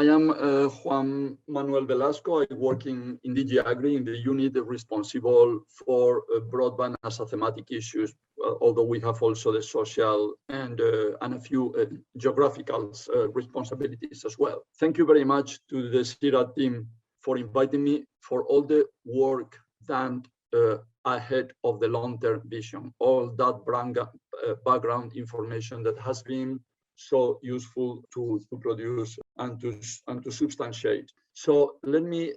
am Juan Manuel Velasco. I work in DG AGRI in the unit responsible for broadband as a thematic issues, although we have also the social and a few geographical responsibilities as well. Thank you very much to the ERRATUM team for inviting me, for all the work done ahead of the long-term vision, all that background information that has been so useful to produce and to substantiate. So let me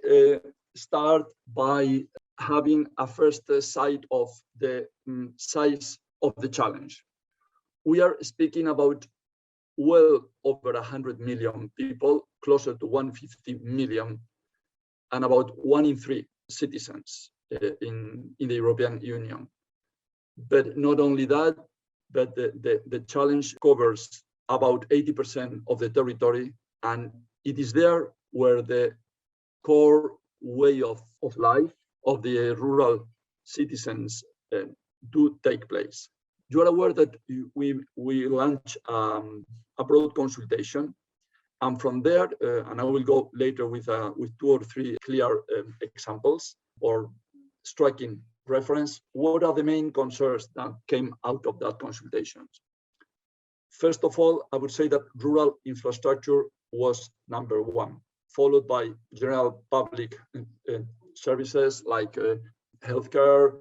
start by having a first sight of the size of the challenge. We are speaking about well over 100 million people, closer to 150 million, and about 1 in 3 citizens in the European Union. But not only that, but the challenge covers about 80% of the territory, and it is there where the core way of life of the rural citizens do take place. You are aware that we launch a broad consultation, and from there, and I will go later with 2 or 3 clear examples or striking reference, what are the main concerns that came out of that consultation? First of all, I would say that rural infrastructure was number 1, followed by general public services like healthcare,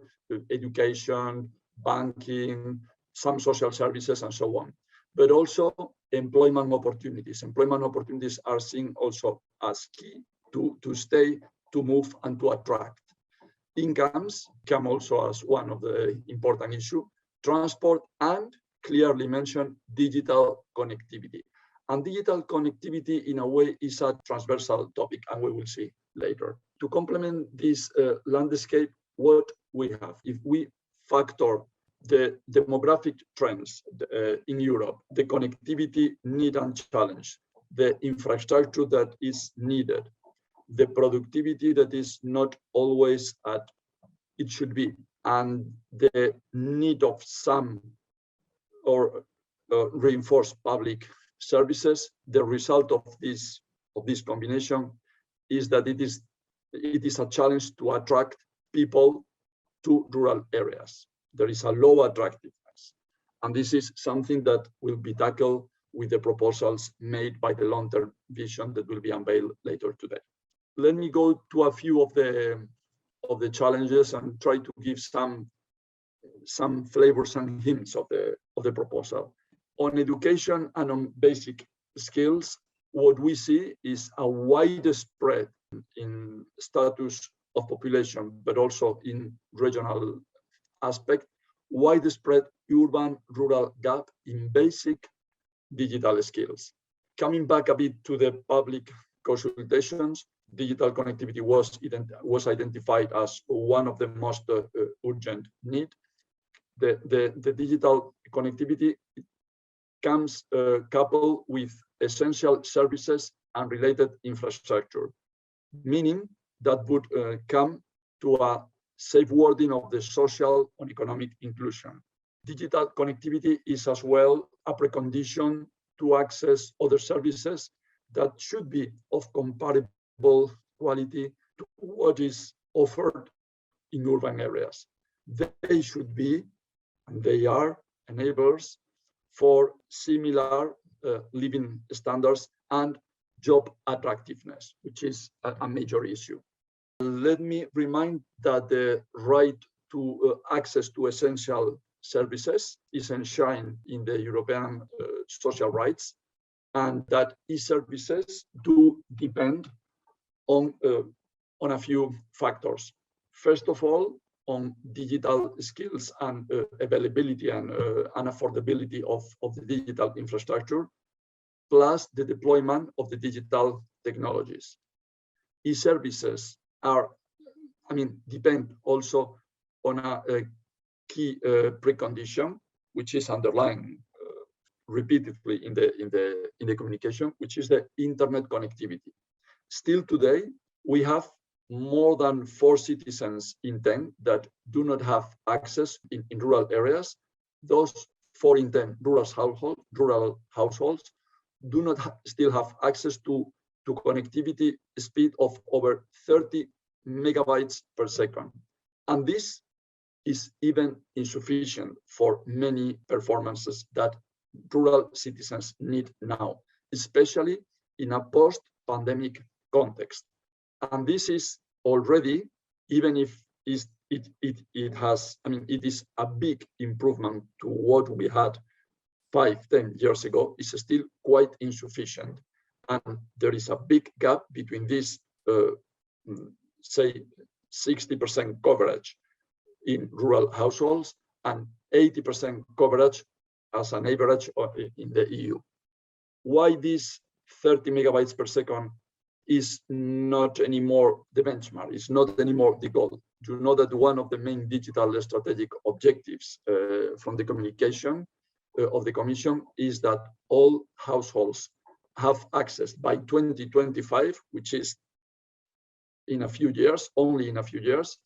education, banking, some social services, and so on. But also employment opportunities. Employment opportunities are seen also as key to stay, to move, and to attract. Incomes come also as one of the important issues. Transport, and clearly mentioned digital connectivity. And digital connectivity, in a way, is a transversal topic, and we will see later. To complement this landscape, what we have, if we factor the demographic trends in Europe, the connectivity need and challenge, the infrastructure that is needed, the productivity that is not always at it should be, and the need of some or reinforced public services, the result of this combination is that it is a challenge to attract people to rural areas. There is a low attractiveness, and this is something that will be tackled with the proposals made by the long-term vision that will be unveiled later today. Let me go to a few of the challenges and try to give some flavors and hints of the proposal. On education and on basic skills, what we see is a widespread in status of population, but also in regional aspect, widespread urban-rural gap in basic digital skills. Coming back a bit to the public consultations, digital connectivity was identified as one of the most urgent needs. The digital connectivity comes coupled with essential services and related infrastructure, meaning that would come to a safeguarding of the social and economic inclusion. Digital connectivity is as well a precondition to access other services that should be of comparable quality to what is offered in urban areas. They should be, and they are, enablers for similar living standards and job attractiveness, which is a major issue. Let me remind that the right to access to essential services is enshrined in the European social rights, and that e-services do depend on a few factors. First of all, on digital skills and availability and affordability of the digital infrastructure, plus the deployment of the digital technologies. E-services depend also on a key precondition, which is underlined repeatedly in the communication, which is the internet connectivity. Still today, we have more than 4 citizens in 10 that do not have access in rural areas. Those 4 in 10 rural households do not still have access to to connectivity speed of over 30 megabytes per second. And this is even insufficient for many performances that rural citizens need now, especially in a post-pandemic context. And this is already, even if it has, I mean, it is a big improvement to what we had 5-10 years ago, is still quite insufficient. And there is a big gap between this, say, 60% coverage in rural households and 80% coverage as an average in the EU. Why this 30 megabytes per second is not anymore the benchmark, is not anymore the goal. You know that one of the main digital strategic objectives from the communication of the Commission is that all households have access by 2025, which is in a few years, only in a few years.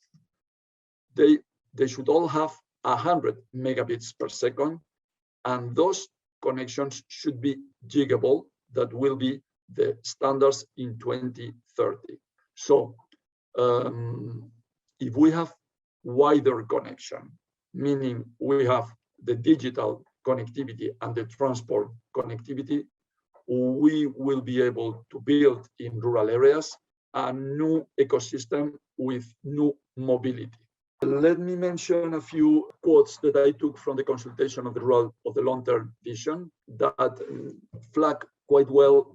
They should all have 100 megabits per second, and those connections should be gigable. That will be the standards in 2030. So if we have wider connection, meaning we have the digital connectivity and the transport connectivity, we will be able to build in rural areas a new ecosystem with new mobility. Let me mention a few quotes that I took from the consultation of the long-term vision that flag quite well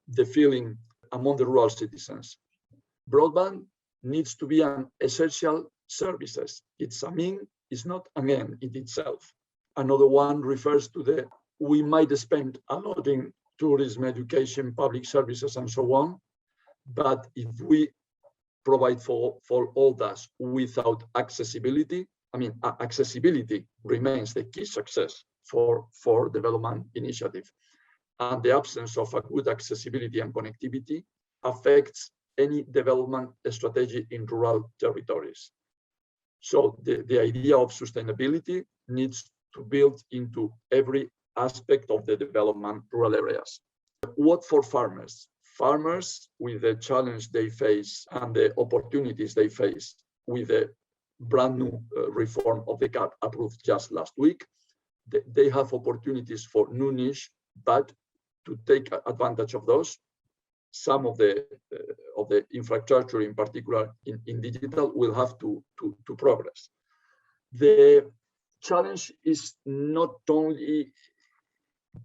the feeling among the rural citizens. Broadband needs to be an essential services. It's a mean, it's not an end in itself. Another one refers to we might spend a lot in tourism, education, public services, and so on, but if we provide for all that without accessibility, I mean, accessibility remains the key success for development initiative. And the absence of a good accessibility and connectivity affects any development strategy in rural territories. So the idea of sustainability needs to build into every aspect of the development rural areas. What for farmers? Farmers, with the challenge they face and the opportunities they face with the brand new reform of the CAP approved just last week, they have opportunities for new niche, but to take advantage of those, some of the infrastructure, in particular in digital, will have to progress. The challenge is not only,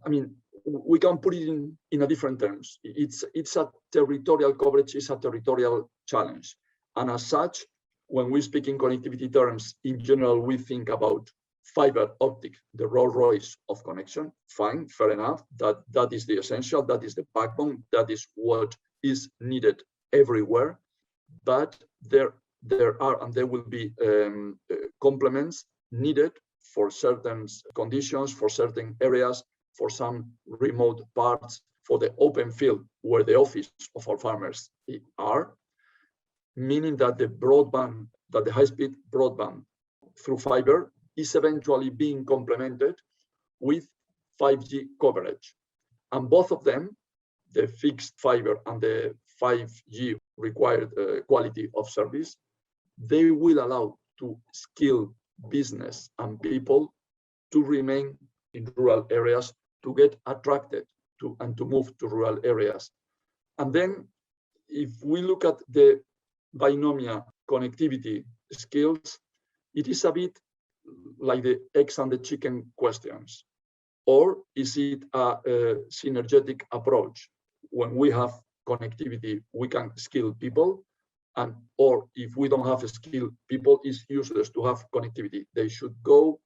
I mean, we can put it in a different terms. It's a territorial coverage, it's a territorial challenge. And as such, when we speak in connectivity terms, in general, we think about fiber optic, the Rolls Royce of connection. Fine, fair enough. That is the essential, that is the backbone, that is what is needed everywhere. But there are and there will be complements needed for certain conditions, for certain areas, for some remote parts, for the open field where the office of our farmers are, meaning that the broadband, that the high-speed broadband through fiber is eventually being complemented with 5G coverage. And both of them, the fixed fiber and the 5G required quality of service, they will allow to skill business and people to remain in rural areas, to get attracted to and to move to rural areas. And then if we look at the binomial connectivity skills, it is a bit like the eggs and the chicken questions. Or is it a synergetic approach? When we have connectivity, we can skill people, and or if we don't have skilled people, it's useless to have connectivity. They should go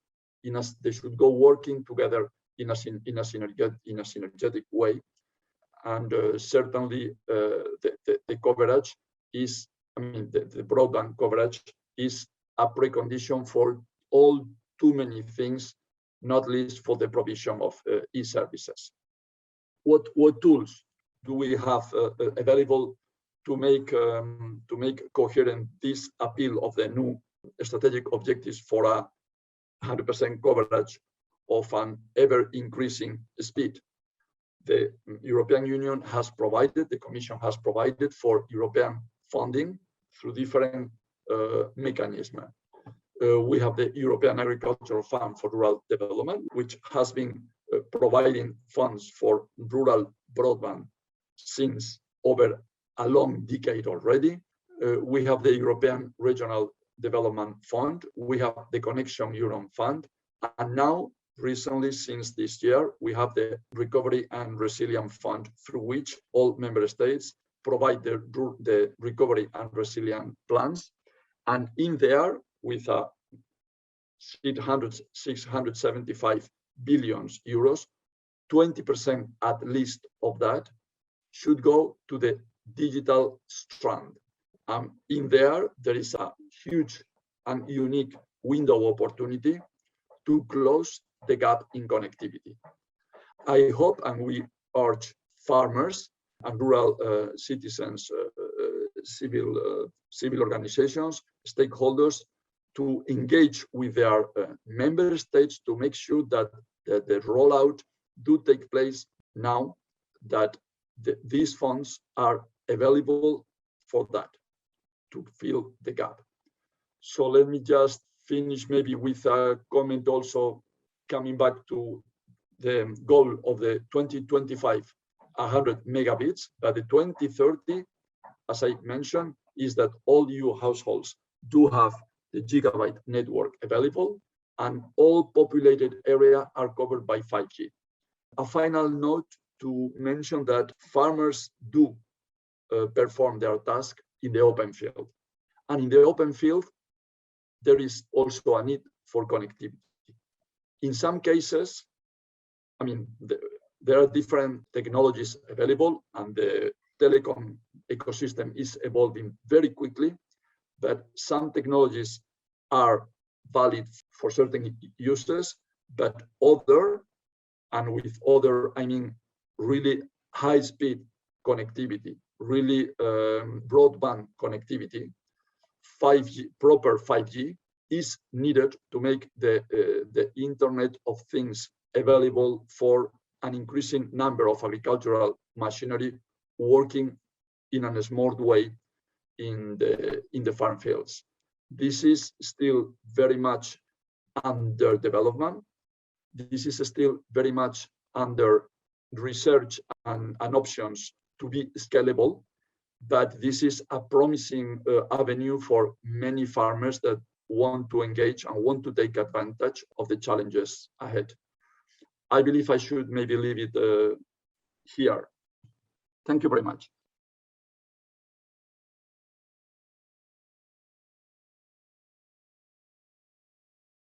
working together in a synergetic way. And certainly the coverage is, I mean, the broadband coverage is a precondition for all too many things, not least for the provision of e-services. What tools do we have available to make coherent this appeal of the new strategic objectives for a 100% coverage of an ever increasing speed? The European Union has provided, the Commission has provided for European funding through different mechanisms. We have the European Agricultural Fund for Rural Development, which has been providing funds for rural broadband since over a long decade already. We have the European Regional Development Fund, we have the Connection Europe Fund, and now, recently, since this year, we have the Recovery and Resilience Fund, through which all member states provide the recovery and resilience plans. And in there, with 675 billion euros, 20% at least of that should go to the digital strand. In there is a huge and unique window opportunity to close the gap in connectivity. I hope, and we urge farmers and rural citizens, civil organizations, stakeholders, to engage with their member states to make sure that the rollout do take place now, that these funds are available for that, to fill the gap. So let me just finish maybe with a comment also, coming back to the goal of the 2025, 100 megabits, but the 2030, as I mentioned, is that all EU households do have the gigabit network available, and all populated areas are covered by 5G. A final note to mention that farmers do perform their task in the open field. And in the open field, there is also a need for connectivity. In some cases, I mean, there are different technologies available, and the telecom ecosystem is evolving very quickly, but some technologies are valid for certain uses, but other, and with other, I mean, really high-speed connectivity, really broadband connectivity, 5G, proper 5G is needed to make the Internet of Things available for an increasing number of agricultural machinery working in a smart way in the farm fields. This is still very much under development. This is still very much under research and options to be scalable, but this is a promising avenue for many farmers that want to engage and want to take advantage of the challenges ahead. I believe I should maybe leave it here. Thank you very much.